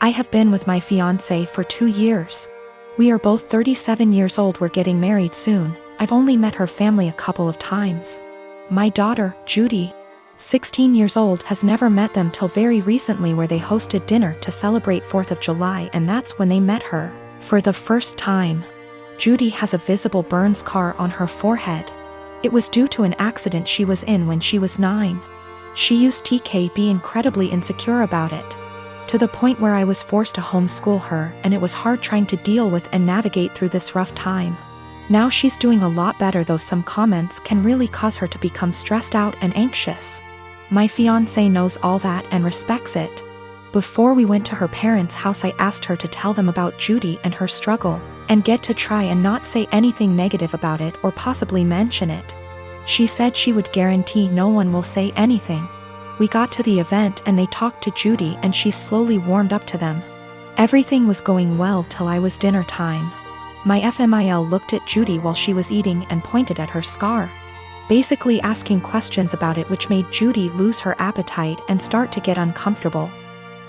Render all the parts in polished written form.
I have been with my fiancé for 2 years. We are both 37 years old. We're getting married soon. I've only met her family a couple of times. My daughter, Judy, 16 years old, has never met them till very recently, where they hosted dinner to celebrate 4th of July, and that's when they met her for the first time. Judy has a visible burn scar on her forehead. It was due to an accident she was in when she was 9. She used to be incredibly insecure about it, to the point where I was forced to homeschool her, and it was hard trying to deal with and navigate through this rough time. Now she's doing a lot better, though some comments can really cause her to become stressed out and anxious. My fiancé knows all that and respects it. Before we went to her parents' house, I asked her to tell them about Judy and her struggle, and get to try and not say anything negative about it or possibly mention it. She said she would guarantee no one will say anything. We got to the event and they talked to Judy, and she slowly warmed up to them. Everything was going well till it was dinner time. My FMIL looked at Judy while she was eating and pointed at her scar, basically asking questions about it, which made Judy lose her appetite and start to get uncomfortable.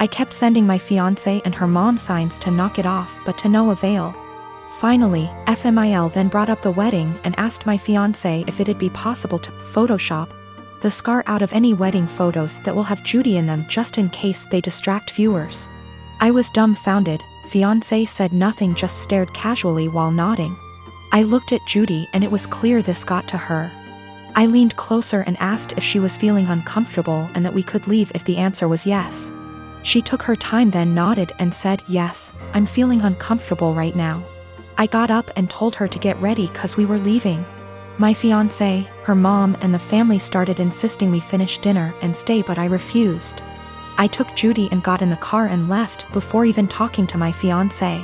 I kept sending my fiancé and her mom signs to knock it off, but to no avail. Finally, FMIL then brought up the wedding and asked my fiancé if it'd be possible to Photoshop the scar out of any wedding photos that will have Judy in them, just in case they distract viewers. I was dumbfounded. Fiancé said nothing, just stared casually while nodding. I looked at Judy and it was clear this got to her. I leaned closer and asked if she was feeling uncomfortable and that we could leave if the answer was yes. She took her time, then nodded and said, "Yes, I'm feeling uncomfortable right now." I got up and told her to get ready cause we were leaving. My fiancé, her mom and the family started insisting we finish dinner and stay, but I refused. I took Judy and got in the car and left before even talking to my fiancé.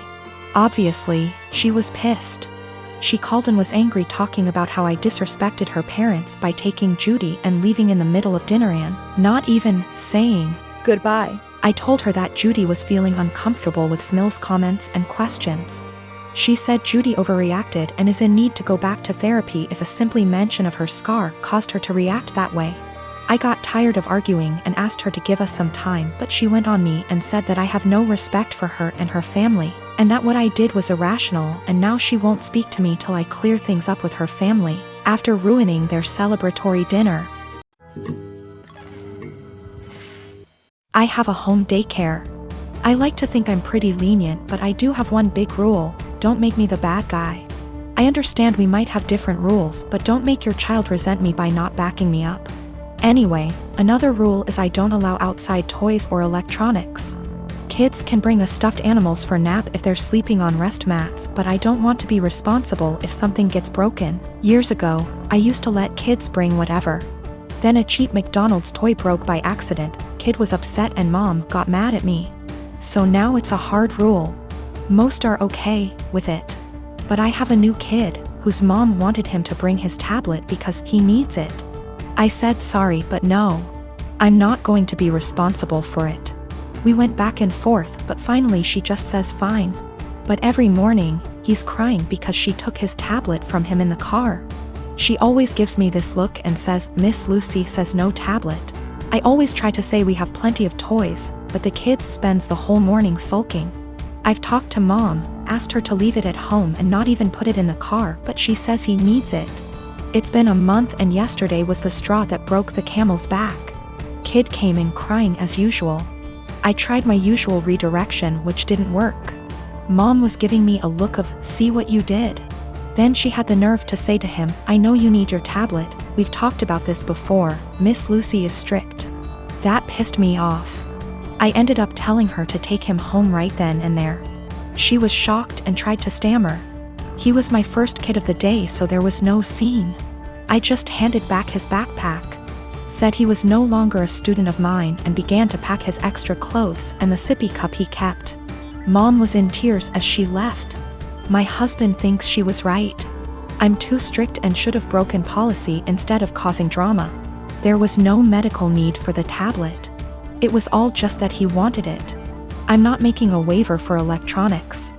Obviously, she was pissed. She called and was angry, talking about how I disrespected her parents by taking Judy and leaving in the middle of dinner and not even saying goodbye. I told her that Judy was feeling uncomfortable with Mills' comments and questions. She said Judy overreacted and is in need to go back to therapy if a simply mention of her scar caused her to react that way. I got tired of arguing and asked her to give us some time, but she went on me and said that I have no respect for her and her family, and that what I did was irrational, and now she won't speak to me till I clear things up with her family, after ruining their celebratory dinner. I have a home daycare. I like to think I'm pretty lenient, but I do have one big rule: don't make me the bad guy. I understand we might have different rules, but don't make your child resent me by not backing me up. Anyway, another rule is I don't allow outside toys or electronics. Kids can bring us stuffed animals for nap if they're sleeping on rest mats, but I don't want to be responsible if something gets broken. Years ago, I used to let kids bring whatever. Then a cheap McDonald's toy broke by accident. Kid was upset and mom got mad at me. So now it's a hard rule. Most are okay with it. But I have a new kid whose mom wanted him to bring his tablet because he needs it. I said sorry, but no. I'm not going to be responsible for it. We went back and forth, but finally she just says fine. But every morning, he's crying because she took his tablet from him in the car. She always gives me this look and says, "Miss Lucy says no tablet." I always try to say we have plenty of toys, but the kid spends the whole morning sulking. I've talked to mom, asked her to leave it at home and not even put it in the car, but she says he needs it. It's been a month and yesterday was the straw that broke the camel's back. Kid came in crying as usual. I tried my usual redirection, which didn't work. Mom was giving me a look of, "See what you did?" Then she had the nerve to say to him, "I know you need your tablet. We've talked about this before. Miss Lucy is strict." That pissed me off. I ended up telling her to take him home right then and there. She was shocked and tried to stammer. He was my first kid of the day, so there was no scene. I just handed back his backpack, said he was no longer a student of mine, and began to pack his extra clothes and the sippy cup he kept. Mom was in tears as she left. My husband thinks she was right. I'm too strict and should have broken policy instead of causing drama. There was no medical need for the tablet. It was all just that he wanted it. I'm not making a waiver for electronics.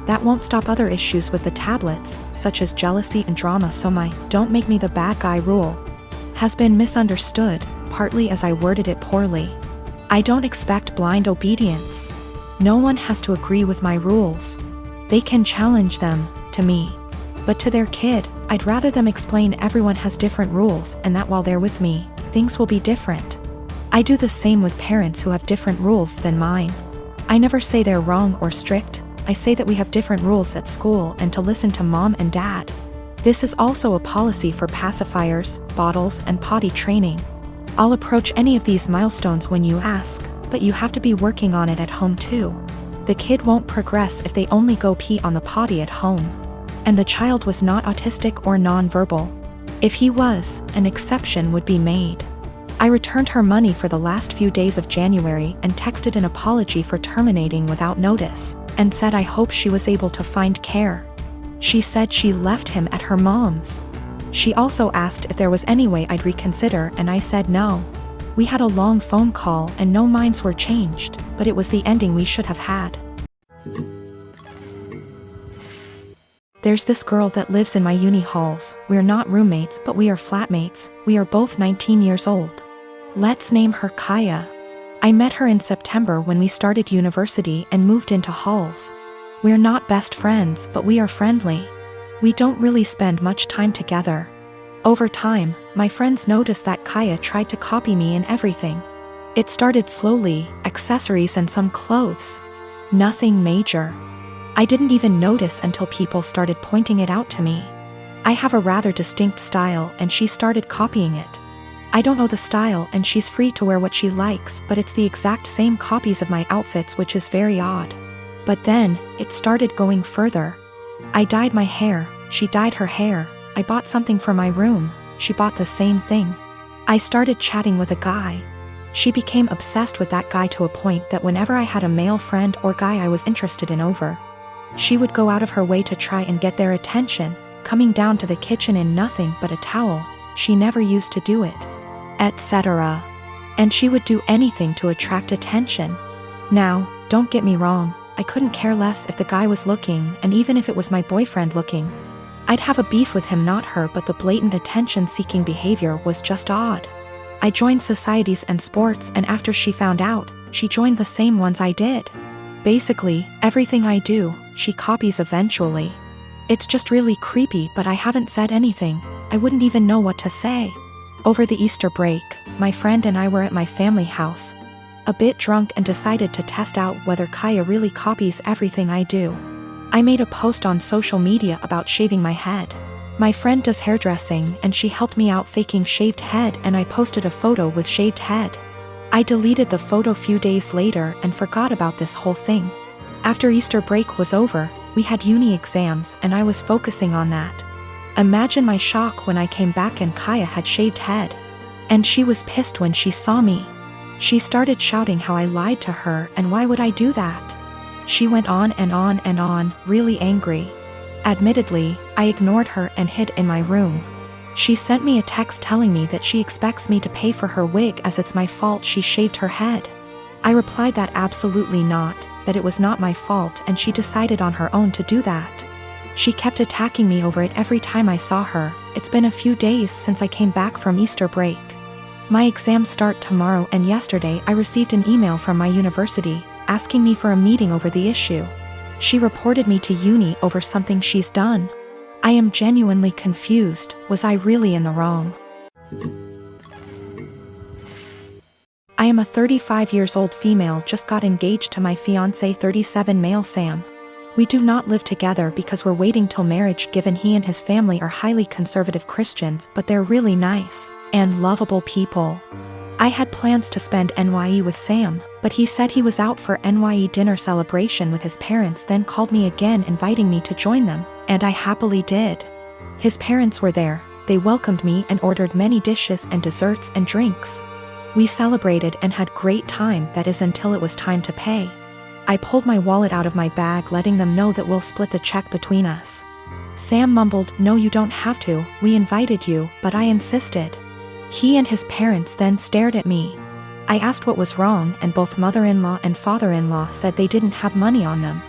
That won't stop other issues with the tablets, such as jealousy and drama, so my "don't make me the bad guy" rule has been misunderstood, partly as I worded it poorly. I don't expect blind obedience. No one has to agree with my rules. They can challenge them, to me. But to their kid, I'd rather them explain everyone has different rules and that while they're with me, things will be different. I do the same with parents who have different rules than mine. I never say they're wrong or strict, I say that we have different rules at school and to listen to mom and dad. This is also a policy for pacifiers, bottles, and potty training. I'll approach any of these milestones when you ask, but you have to be working on it at home too. The kid won't progress if they only go pee on the potty at home. And the child was not autistic or non-verbal. If he was, an exception would be made. I returned her money for the last few days of January and texted an apology for terminating without notice, and said I hope she was able to find care. She said she left him at her mom's. She also asked if there was any way I'd reconsider, and I said no. We had a long phone call and no minds were changed, but it was the ending we should have had. There's this girl that lives in my uni halls. We're not roommates, but we are flatmates. We are both 19 years old. Let's name her Kaya. I met her in September when we started university and moved into halls. We're not best friends, but we are friendly. We don't really spend much time together. Over time, my friends noticed that Kaya tried to copy me in everything. It started slowly, accessories and some clothes. Nothing major. I didn't even notice until people started pointing it out to me. I have a rather distinct style and she started copying it. I don't know the style and she's free to wear what she likes, but it's the exact same copies of my outfits, which is very odd. But then, it started going further. I dyed my hair, she dyed her hair. I bought something for my room, she bought the same thing. I started chatting with a guy. She became obsessed with that guy to a point that whenever I had a male friend or guy I was interested in over, she would go out of her way to try and get their attention, coming down to the kitchen in nothing but a towel. She never used to do it, etc. And she would do anything to attract attention. Now, don't get me wrong, I couldn't care less if the guy was looking, and even if it was my boyfriend looking. I'd have a beef with him, not her, but the blatant attention-seeking behavior was just odd. I joined societies and sports, and after she found out, she joined the same ones I did. Basically, everything I do, she copies eventually. It's just really creepy, but I haven't said anything. I wouldn't even know what to say. Over the Easter break, my friend and I were at my family house, a bit drunk, and decided to test out whether Kaya really copies everything I do. I made a post on social media about shaving my head. My friend does hairdressing and she helped me out faking shaved head, and I posted a photo with shaved head. I deleted the photo few days later and forgot about this whole thing. After Easter break was over, we had uni exams and I was focusing on that. Imagine my shock when I came back and Kaya had shaved head. And she was pissed when she saw me. She started shouting how I lied to her and why would I do that. She went on and on and on, really angry. Admittedly, I ignored her and hid in my room. She sent me a text telling me that she expects me to pay for her wig as it's my fault she shaved her head. I replied that absolutely not, that it was not my fault, and she decided on her own to do that. She kept attacking me over it every time I saw her. It's been a few days since I came back from Easter break. My exams start tomorrow, and yesterday I received an email from my university, asking me for a meeting over the issue. She reported me to uni over something she's done. I am genuinely confused. Was I really in the wrong? I am a 35 years old female, just got engaged to my fiancé 37 male Sam. We do not live together because we're waiting till marriage, given he and his family are highly conservative Christians, but they're really nice and lovable people. I had plans to spend NYE with Sam, but he said he was out for NYE dinner celebration with his parents, then called me again inviting me to join them, and I happily did. His parents were there, they welcomed me and ordered many dishes and desserts and drinks. We celebrated and had great time, that is until it was time to pay. I pulled my wallet out of my bag, letting them know that we'll split the check between us. Sam mumbled, "No, you don't have to, we invited you," but I insisted. He and his parents then stared at me. I asked what was wrong, and both mother-in-law and father-in-law said they didn't have money on them.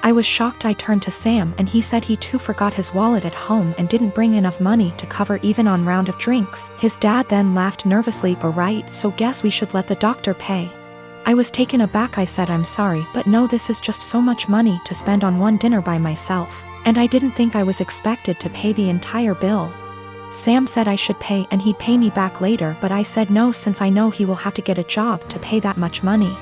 I was shocked. I turned to Sam and he said he too forgot his wallet at home and didn't bring enough money to cover even on round of drinks. His dad then laughed nervously, "Right, so guess we should let the doctor pay." I was taken aback. I said, I'm sorry, but no, this is just so much money to spend on one dinner by myself, and I didn't think I was expected to pay the entire bill. Sam said I should pay and he'd pay me back later, but I said no, since I know he will have to get a job to pay that much money.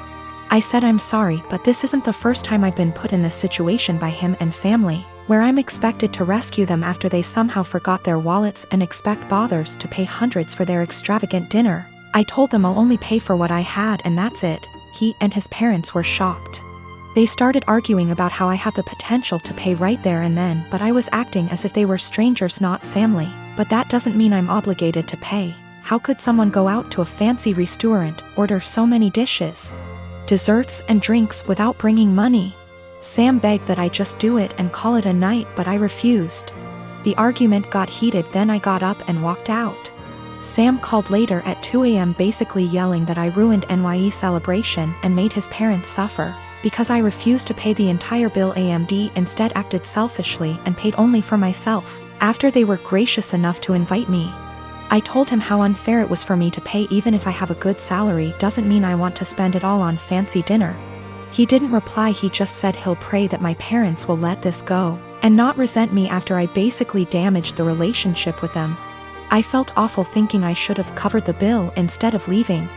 I said, I'm sorry, but this isn't the first time I've been put in this situation by him and family, where I'm expected to rescue them after they somehow forgot their wallets and expect bothers to pay hundreds for their extravagant dinner. I told them I'll only pay for what I had and that's it. He and his parents were shocked. They started arguing about how I have the potential to pay right there and then, but I was acting as if they were strangers, not family. But that doesn't mean I'm obligated to pay. How could someone go out to a fancy restaurant, order so many dishes, desserts and drinks without bringing money? Sam begged that I just do it and call it a night, but I refused. The argument got heated, then I got up and walked out. Sam called later at 2 a.m. basically yelling that I ruined NYE celebration and made his parents suffer, because I refused to pay the entire bill. AMD instead acted selfishly and paid only for myself, after they were gracious enough to invite me. I told him how unfair it was for me to pay. Even if I have a good salary doesn't mean I want to spend it all on fancy dinner. He didn't reply, he just said he'll pray that my parents will let this go, and not resent me after I basically damaged the relationship with them. I felt awful thinking I should have covered the bill instead of leaving.